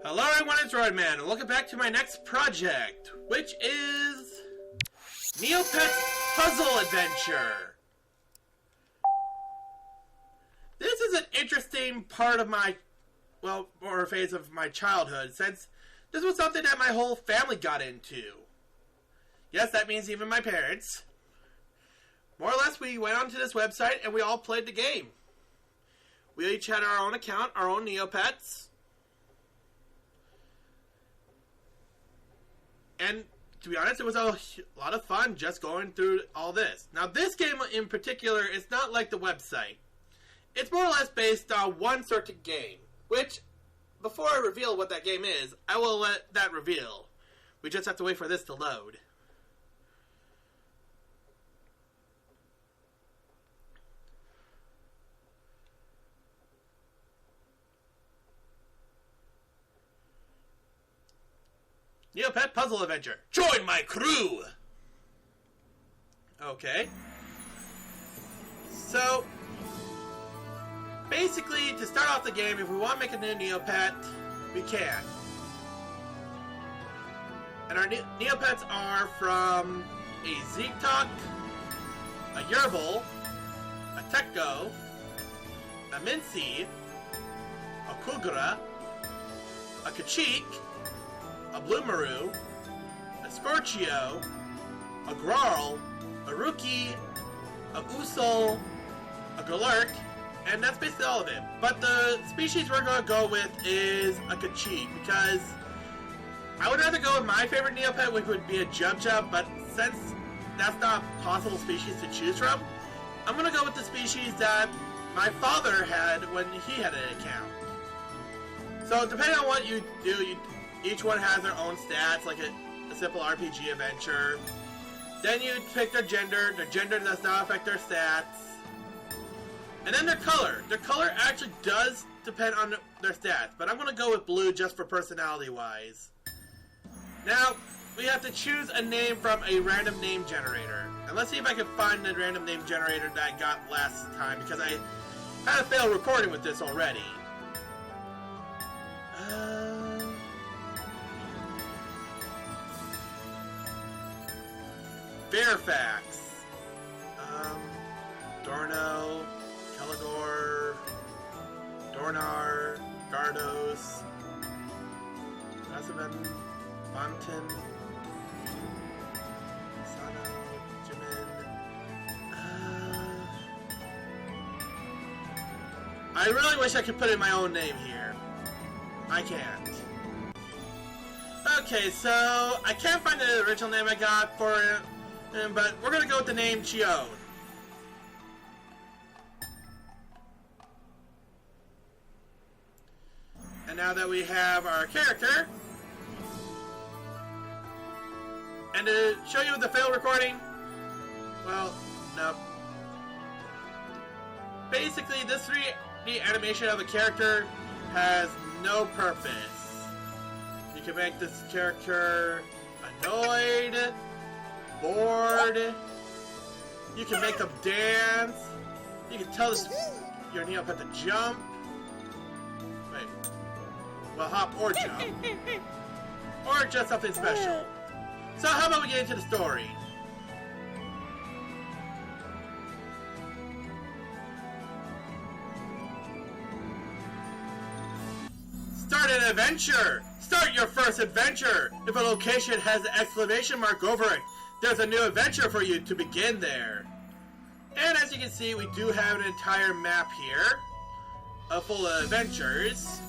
Hello everyone, it's Roidman, and welcome back to my next project, which is Neopets Puzzle Adventure. This is an interesting part of my, or phase of my childhood, since this was something that my whole family got into. Yes, that means even my parents. More or less, we went onto this website and we all played the game. We each had our own account, our own Neopets. And to be honest, it was a lot of fun just going through all this. Now, this game in particular is not like the website. It's more or less based on one certain game, which, before I reveal what that game is, I will let that reveal. We just have to wait for this to load. Neopet Puzzle Adventure. Join my crew! Okay. So, basically, to start off the game, if we want to make a new Neopet, we can. And our Neopets are from a Zektok, a Yerbil, a Tekko, a Mincy, a Kugra, a Kachik, a Bloomaroo, a Scorchio, a Grarl, a Rookie, a Usul, a Galurk, and that's basically all of it. But the species we're going to go with is a Kachik, because I would rather go with my favorite Neopet, which would be a Jump, but since that's not a possible species to choose from, I'm going to go with the species that my father had when he had an account. So depending on what you do, each one has their own stats, like a simple RPG adventure. Then you pick their gender. Their gender does not affect their stats. And then their color. Their color actually does depend on their stats, but I'm going to go with blue just for personality-wise. Now, we have to choose a name from a random name generator. And let's see if I can find the random name generator that I got last time, because I had a failed recording with this already. Fairfax, Dorno, Kelegor, Dornar, Gardos, Nasavan, Fonten, Sano, Jimin. I really wish I could put in my own name here. I can't. Okay, so I can't find the original name I got for it. But we're going to go with the name Chion. And now that we have our character, and to show you the failed recording, well, no. Basically, this 3D animation of a character has no purpose. You can make this character annoyed, bored, you can make them dance, you can tell your Neopet to jump, hop or jump, or just something special. So how about we get into the story? Start an adventure! Start your first adventure! If a location has an exclamation mark over it, there's a new adventure for you to begin there. And as you can see, we do have an entire map here, full of adventures.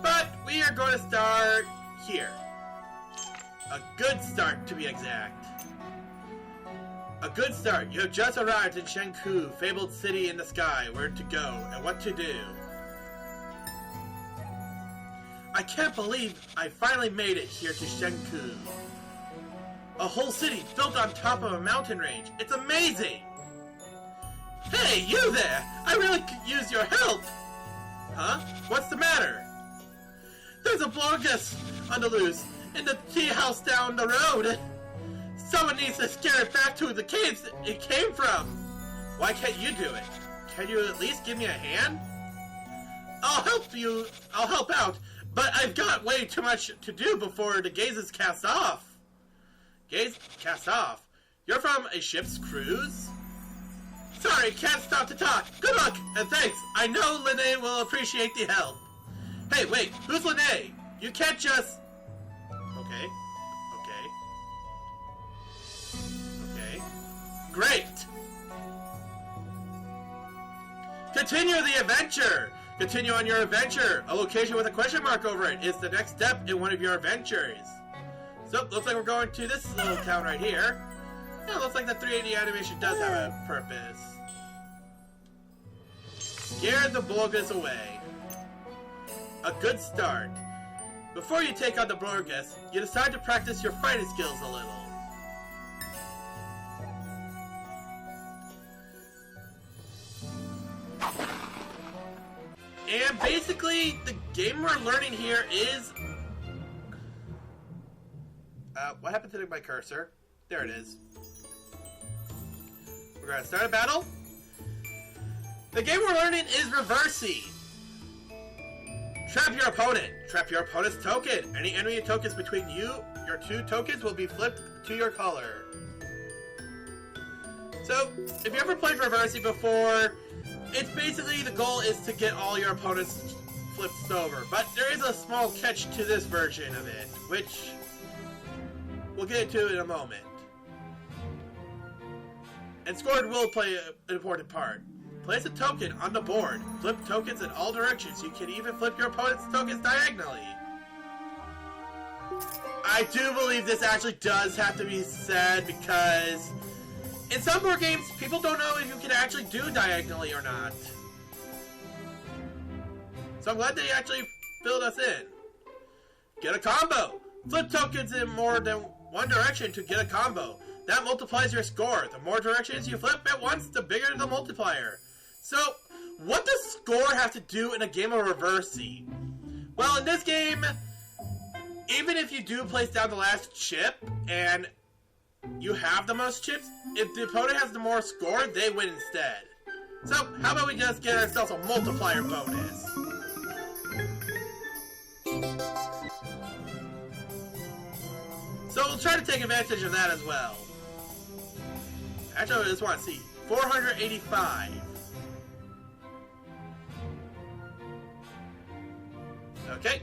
But we are going to start here. A good start, to be exact. A good start. You have just arrived in Shenku, fabled city in the sky, where to go and what to do. I can't believe I finally made it here to Shenku. A whole city built on top of a mountain range. It's amazing! Hey, you there! I really could use your help! Huh? What's the matter? There's a Blobagus on the loose in the tea house down the road. Someone needs to scare it back to the caves it came from. Why can't you do it? Can you at least give me a hand? I'll help out, But I've got way too much to do before the gaze is cast off. Gaze cast off. You're from a ship's cruise? Sorry, can't stop to talk. Good luck, and thanks. I know Linnae will appreciate the help. Hey, wait, who's Linnae? You can't just... Okay. Great! Continue the adventure! Continue on your adventure. A location with a question mark over it is the next step in one of your adventures. So, looks like we're going to this little town right here. Yeah, looks like the 380 animation does have a purpose. Scare the Blobagus away. A good start. Before you take on the Blobagus, you decide to practice your fighting skills a little. And basically, the game we're learning here is... what happened to my cursor? There it is. We're going to start a battle. The game we're learning is reversi. Trap your opponent. Trap your opponent's token. Any enemy tokens between your two tokens will be flipped to your color. So, if you ever played reversi before, it's basically the goal is to get all your opponents flipped over. But there is a small catch to this version of it, which we'll get into in a moment. And scored will play an important part. Place a token on the board. Flip tokens in all directions. You can even flip your opponent's tokens diagonally. I do believe this actually does have to be said because in some board games, people don't know if you can actually do diagonally or not. So I'm glad they actually filled us in. Get a combo. Flip tokens in more than one direction to get a combo. That multiplies your score. The more directions you flip at once, the bigger the multiplier. So, what does score have to do in a game of reversi? Well, in this game, even if you do place down the last chip, and you have the most chips, if the opponent has the more score, they win instead. So, how about we just get ourselves a multiplier bonus? So, we'll try to take advantage of that as well. Actually, I just want to see. 485. Okay.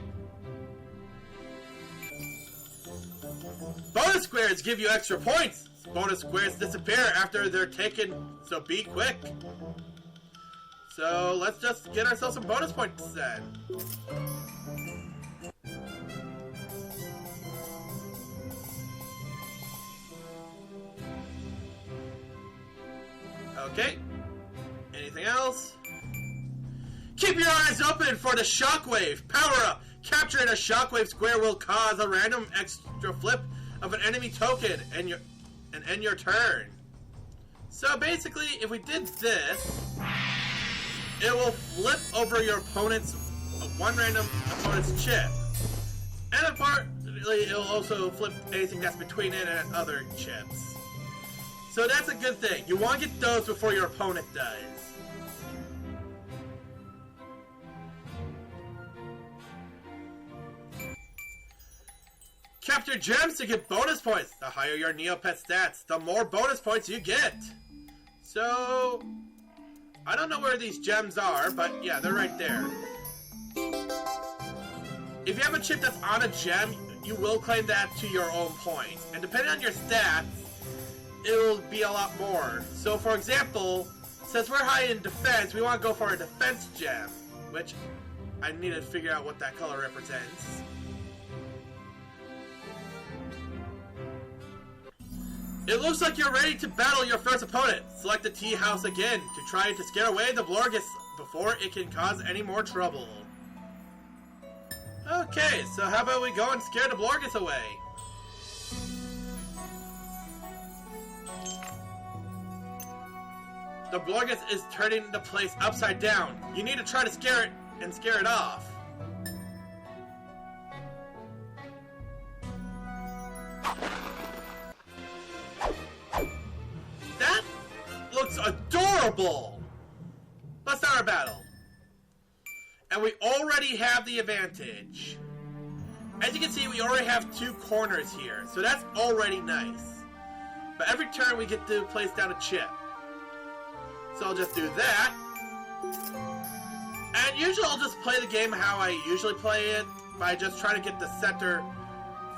Bonus squares give you extra points. Bonus squares disappear after they're taken, so be quick. So let's just get ourselves some bonus points then. Okay. Anything else? Keep your eyes open for the shockwave. Power up. Capturing a shockwave square will cause a random extra flip of an enemy token and end your turn. So basically, if we did this, it will flip over your opponent's one random opponent's chip, and apparently it will also flip anything that's between it and other chips. So that's a good thing. You want to get those before your opponent does. Capture gems to get bonus points. The higher your neopet stats, the more bonus points you get. So, I don't know where these gems are, but yeah, they're right there. If you have a chip that's on a gem, you will claim that to your own points. And depending on your stats, it will be a lot more. So for example, since we're high in defense, we want to go for a defense gem, which I need to figure out what that color represents. It looks like you're ready to battle your first opponent. Select the tea house again to try to scare away the Blobagus before it can cause any more trouble. Okay, so how about we go and scare the Blobagus away? The Blobagus is turning the place upside down. You need to try to scare it and scare it off. That looks adorable! Let's start our battle. And we already have the advantage. As you can see, we already have 2 corners here, so that's already nice. But every turn we get to place down a chip. So I'll just do that. And usually I'll just play the game how I usually play it, by just trying to get the center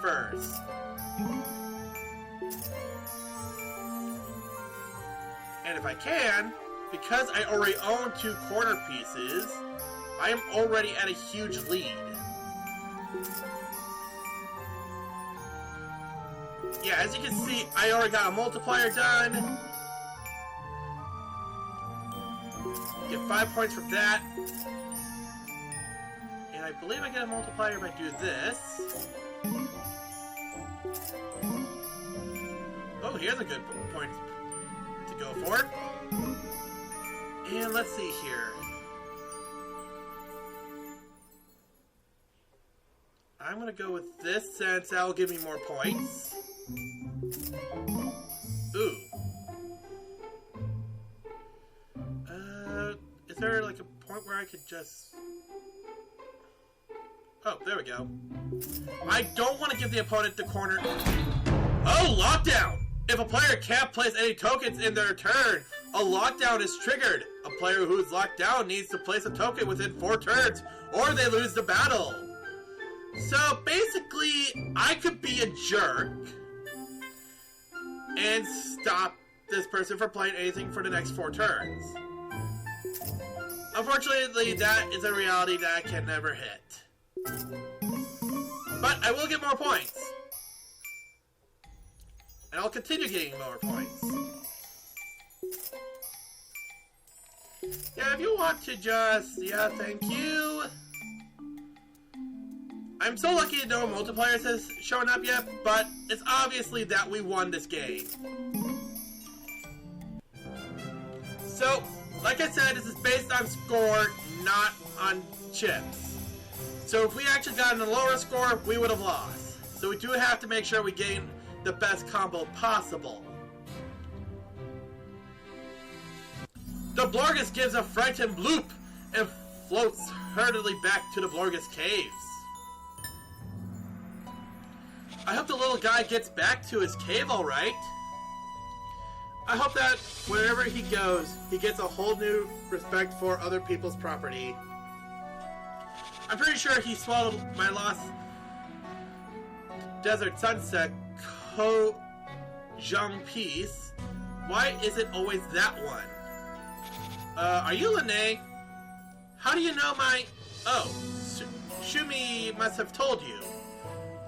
first. And if I can, because I already own 2 corner pieces, I am already at a huge lead. Yeah, as you can see, I already got a multiplier done. Get 5 points from that. And I believe I get a multiplier if I do this. Oh, here's a good point to go for. And let's see here. I'm gonna go with this since that will give me more points. Ooh. Is there like a point where I could just... Oh, there we go. I don't want to give the opponent the corner... Oh, lockdown! If a player can't place any tokens in their turn, a lockdown is triggered. A player who is locked down needs to place a token within 4 turns, or they lose the battle. So, basically, I could be a jerk and stop this person from playing anything for the next 4 turns. Unfortunately, that is a reality that I can never hit. But I will get more points. And I'll continue getting more points. Yeah, if you want to just... Yeah, thank you. I'm so lucky no multipliers has shown up yet, but it's obviously that we won this game. So, like I said, this is based on score, not on chips. So if we actually got a lower score, we would have lost. So we do have to make sure we gain the best combo possible. The Blobagus gives a frightened bloop and floats hurriedly back to the Blobagus caves. I hope the little guy gets back to his cave alright. I hope that wherever he goes, he gets a whole new respect for other people's property. I'm pretty sure he swallowed my lost Desert Sunset Ko-Jung piece. Why is it always that one? Are you Lene? How do you know my... Oh, Shumi must have told you.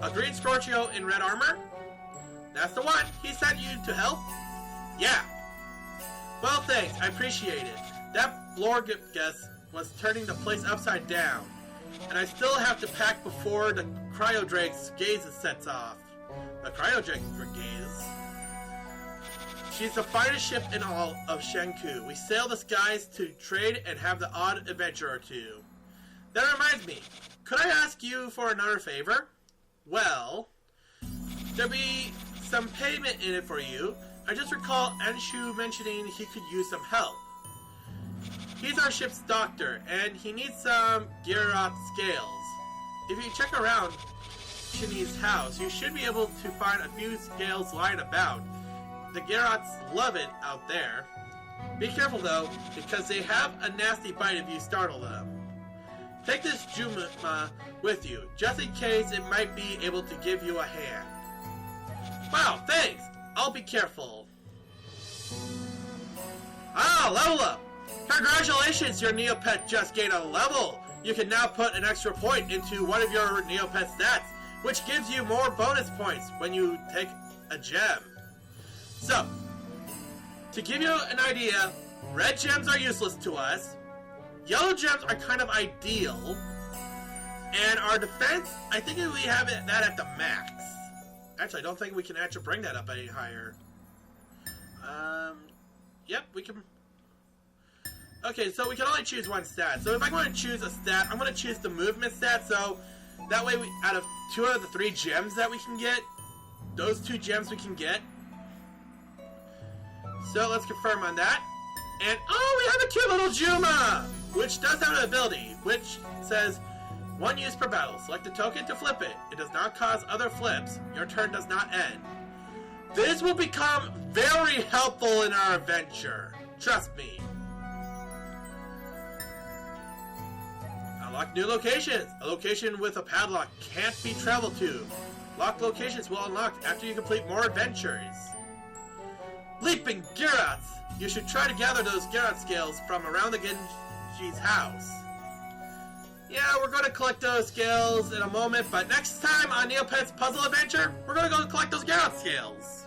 A green Scorchio in red armor? That's the one. He sent you to help? Yeah. Well, thanks. I appreciate it. That Blobagus was turning the place upside down. And I still have to pack before the Cryodrake's gaze sets off. The Cryodrake's gaze? She's the finest ship in all of Shenku. We sail the skies to trade and have the odd adventure or two. That reminds me. Could I ask you for another favor? Well, there'll be some payment in it for you. I just recall Anshu mentioning he could use some help. He's our ship's doctor, and he needs some Gyroth scales. If you check around Shinny's house, you should be able to find a few scales lying about. The Gyroths love it out there. Be careful though, because they have a nasty bite if you startle them. Take this Juma with you, just in case it might be able to give you a hand. Wow, thanks! I'll be careful. Ah, level up! Congratulations, your neopet just gained a level! You can now put an extra point into one of your neopet stats, which gives you more bonus points when you take a gem. So, to give you an idea, red gems are useless to us, yellow gems are kind of ideal, and our defense, I think we have that at the max. Actually, I don't think we can actually bring that up any higher. Yep, we can... Okay, so we can only choose one stat. So if I want to choose a stat, I'm going to choose the movement stat, so that way, out of 2 out of the 3 gems that we can get, those 2 gems we can get. So let's confirm on that. And, oh, we have a cute little Juma! Which does have an ability, which says, One use per battle. Select a token to flip it. It does not cause other flips. Your turn does not end. This will become very helpful in our adventure. Trust me. Unlock new locations. A location with a padlock can't be traveled to. Locked locations will unlock after you complete more adventures. Leaping Gyrots! You should try to gather those Gyarot scales from around the Genji's house. Yeah, we're going to collect those scales in a moment, but next time on Neopets Puzzle Adventure, we're going to go collect those Gyarot scales.